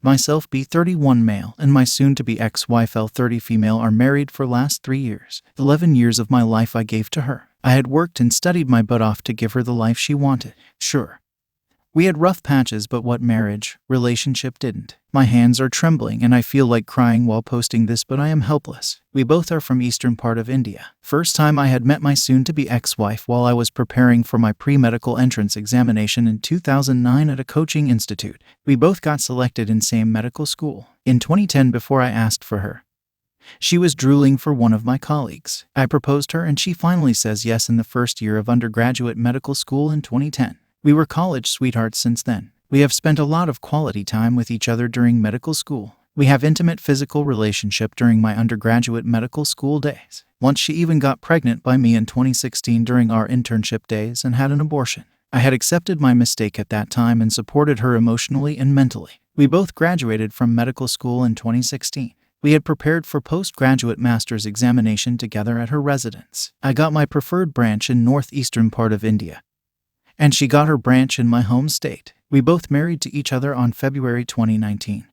Myself B31 male and my soon-to-be ex-wife L30 female are married for last 3 years. 11 years of my life I gave to her. I had worked and studied my butt off to give her the life she wanted. Sure, we had rough patches, but what relationship didn't? My hands are trembling and I feel like crying while posting this, but I am helpless. We both are from eastern part of India. First time I had met my soon-to-be ex-wife while I was preparing for my pre-medical entrance examination in 2009 at a coaching institute. We both got selected in same medical school. In 2010, before I asked for her, she was drooling for one of my colleagues. I proposed her and she finally says yes in the first year of undergraduate medical school in 2010. We were college sweethearts since then. We have spent a lot of quality time with each other during medical school. We have intimate physical relationship during my undergraduate medical school days. Once she even got pregnant by me in 2016 during our internship days and had an abortion. I had accepted my mistake at that time and supported her emotionally and mentally. We both graduated from medical school in 2016. We had prepared for postgraduate master's examination together at her residence. I got my preferred branch in northeastern part of India, and she got her branch in my home state. We both married to each other on February 2019.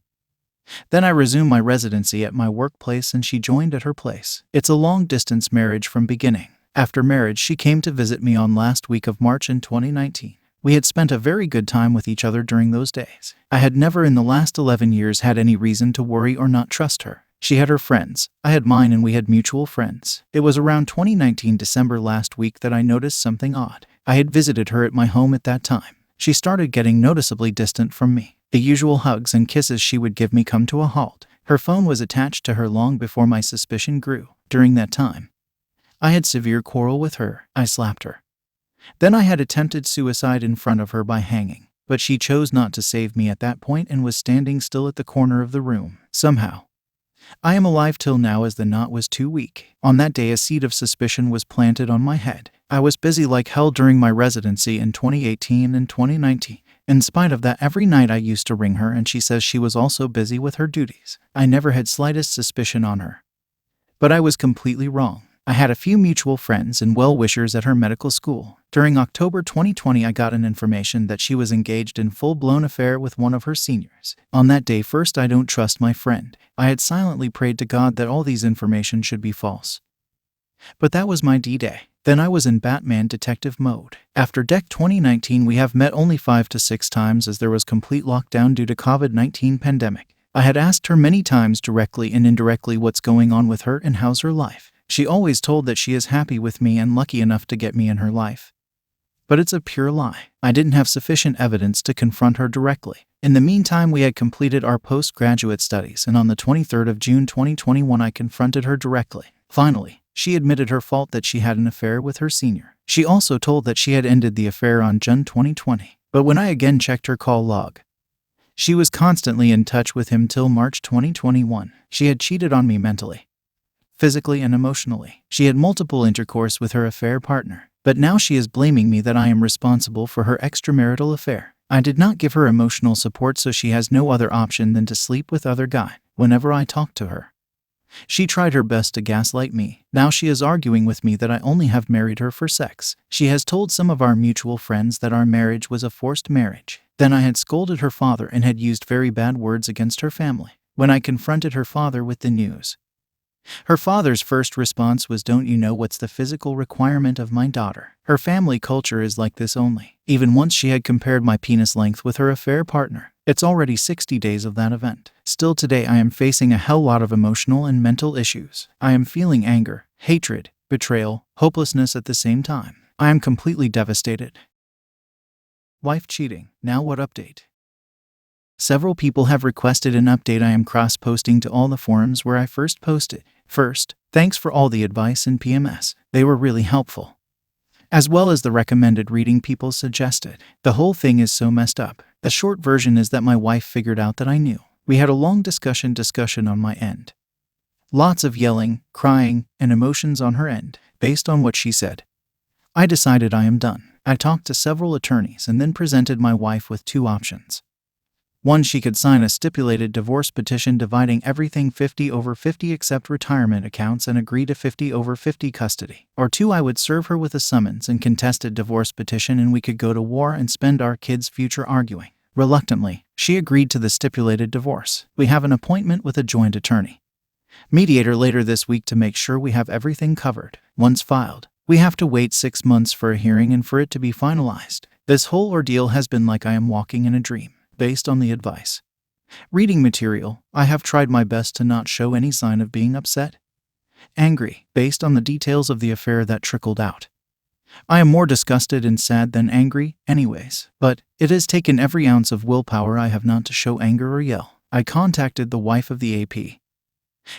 Then I resumed my residency at my workplace and she joined at her place. It's a long-distance marriage from beginning. After marriage, she came to visit me on last week of March in 2019. We had spent a very good time with each other during those days. I had never in the last 11 years had any reason to worry or not trust her. She had her friends, I had mine, and we had mutual friends. It was around 2019 December last week that I noticed something odd. I had visited her at my home at that time. She started getting noticeably distant from me. The usual hugs and kisses she would give me come to a halt. Her phone was attached to her long before my suspicion grew. During that time, I had severe quarrel with her. I slapped her. Then I had attempted suicide in front of her by hanging, but she chose not to save me at that point and was standing still at the corner of the room. Somehow, I am alive till now as the knot was too weak. On that day, a seed of suspicion was planted on my head. I was busy like hell during my residency in 2018 and 2019. In spite of that, every night I used to ring her and she says she was also busy with her duties. I never had slightest suspicion on her, but I was completely wrong. I had a few mutual friends and well-wishers at her medical school. During October 2020, I got an information that she was engaged in full-blown affair with one of her seniors. On that day, first, I don't trust my friend. I had silently prayed to God that all these information should be false. But that was my D-Day. Then I was in Batman detective mode. After DEC 2019, we have met only 5 to 6 times as there was complete lockdown due to COVID-19 pandemic. I had asked her many times directly and indirectly what's going on with her and how's her life. She always told that she is happy with me and lucky enough to get me in her life. But it's a pure lie. I didn't have sufficient evidence to confront her directly. In the meantime, we had completed our postgraduate studies, and on the 23rd of June 2021, I confronted her directly. Finally, she admitted her fault that she had an affair with her senior. She also told that she had ended the affair on June 2020. But when I again checked her call log, she was constantly in touch with him till March 2021. She had cheated on me mentally, physically and emotionally. She had multiple intercourse with her affair partner, but now she is blaming me that I am responsible for her extramarital affair. I did not give her emotional support, so she has no other option than to sleep with other guy. Whenever I talk to her, she tried her best to gaslight me. Now she is arguing with me that I only have married her for sex. She has told some of our mutual friends that our marriage was a forced marriage. Then I had scolded her father and had used very bad words against her family. When I confronted her father with the news, her father's first response was, "Don't you know what's the physical requirement of my daughter? Her family culture is like this only." Even once she had compared my penis length with her affair partner. It's already 60 days of that event. Still today, I am facing a hell lot of emotional and mental issues. I am feeling anger, hatred, betrayal, hopelessness at the same time. I am completely devastated. Wife cheating. Now what update? Several people have requested an update. I am cross-posting to all the forums where I first posted. First, thanks for all the advice and PMS. They were really helpful, as well as the recommended reading people suggested. The whole thing is so messed up. The short version is that my wife figured out that I knew. We had a long discussion on my end. Lots of yelling, crying, and emotions on her end. Based on what she said, I decided I am done. I talked to several attorneys and then presented my wife with 2 options. 1, she could sign a stipulated divorce petition dividing everything 50/50 except retirement accounts and agree to 50/50 custody. Or 2, I would serve her with a summons and contested divorce petition and we could go to war and spend our kids' future arguing. Reluctantly, She agreed to the stipulated divorce. We have an appointment with a joint attorney mediator later this week to make sure we have everything covered. Once filed, we have to wait 6 months for a hearing and for it to be finalized. This whole ordeal has been like I am walking in a dream. Based on the advice reading material, I have tried my best to not show any sign of being upset, angry, based on the details of the affair that trickled out. I am more disgusted and sad than angry, anyways, but it has taken every ounce of willpower I have not to show anger or yell. I contacted the wife of the AP.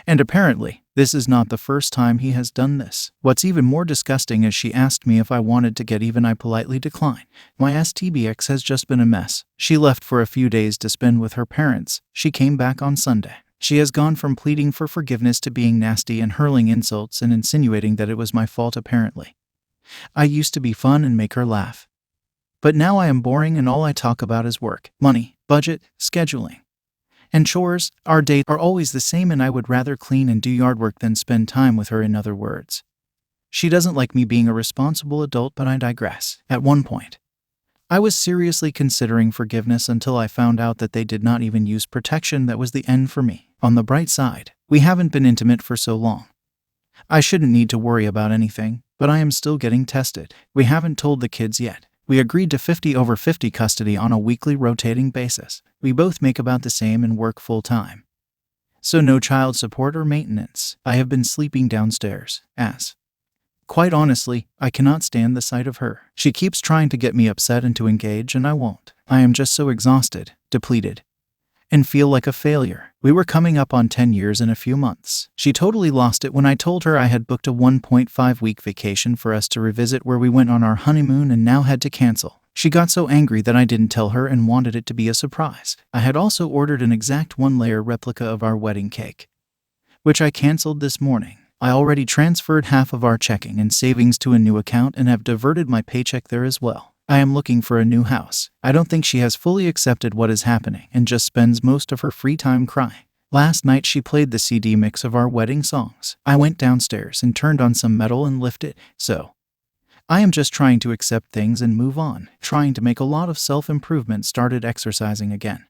And apparently, this is not the first time he has done this. What's even more disgusting is she asked me if I wanted to get even. I politely declined. My STBX has just been a mess. She left for a few days to spend with her parents. She came back on Sunday. She has gone from pleading for forgiveness to being nasty and hurling insults and insinuating that it was my fault apparently. I used to be fun and make her laugh. But now I am boring and all I talk about is work, money, budget, scheduling, and chores. Our dates are always the same and I would rather clean and do yard work than spend time with her. In other words, she doesn't like me being a responsible adult, but I digress. At one point, I was seriously considering forgiveness until I found out that they did not even use protection. That was the end for me. On the bright side, we haven't been intimate for so long. I shouldn't need to worry about anything, but I am still getting tested. We haven't told the kids yet. We agreed to 50/50 custody on a weekly rotating basis. We both make about the same and work full-time. So no child support or maintenance. I have been sleeping downstairs, as, quite honestly, I cannot stand the sight of her. She keeps trying to get me upset and to engage, and I won't. I am just so exhausted, depleted, and feel like a failure. We were coming up on 10 years in a few months. She totally lost it when I told her I had booked a 1.5-week vacation for us to revisit where we went on our honeymoon and now had to cancel. She got so angry that I didn't tell her and wanted it to be a surprise. I had also ordered an exact 1-layer replica of our wedding cake, which I canceled this morning. I already transferred half of our checking and savings to a new account and have diverted my paycheck there as well. I am looking for a new house. I don't think she has fully accepted what is happening and just spends most of her free time crying. Last night she played the CD mix of our wedding songs. I went downstairs and turned on some metal and lifted it. So I am just trying to accept things and move on. Trying to make a lot of self-improvement. Started exercising again.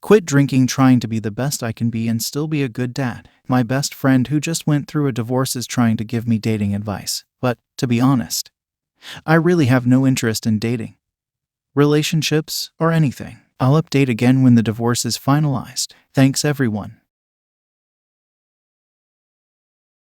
Quit drinking. Trying to be the best I can be and still be a good dad. My best friend who just went through a divorce is trying to give me dating advice. But, to be honest, I really have no interest in dating, relationships, or anything. I'll update again when the divorce is finalized. Thanks everyone.